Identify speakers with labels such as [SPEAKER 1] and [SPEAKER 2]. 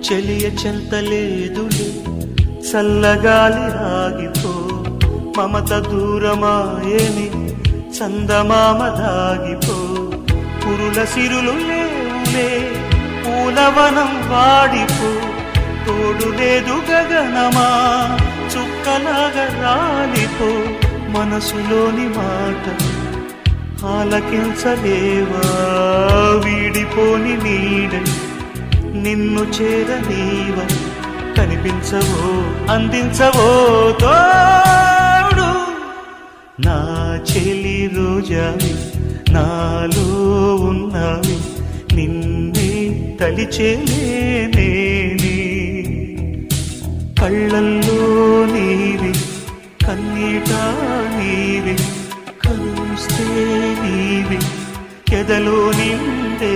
[SPEAKER 1] చెలియ చెంతలేదులే చల్లగాలి ఆగిపో మమత దూరమాయని చందమామ దాగిపో పురుల సిరులు లేవులే పూలవనం వాడిపో తోడు లేదు గగనమా చుక్కలాగా రాలిపో మనసులోని మాట ఆలకించలేవా వీడిపోని నీడై నిన్ను చేరనీవ కనిపించవో అందించవో తోడు నా చెలి రోజావి నాలో ఉన్నవి నిన్నే తలిచేనే కళ్ళల్లో నీవి కన్నీట నీవి కలుస్తే నీవి ఎదలో నిండే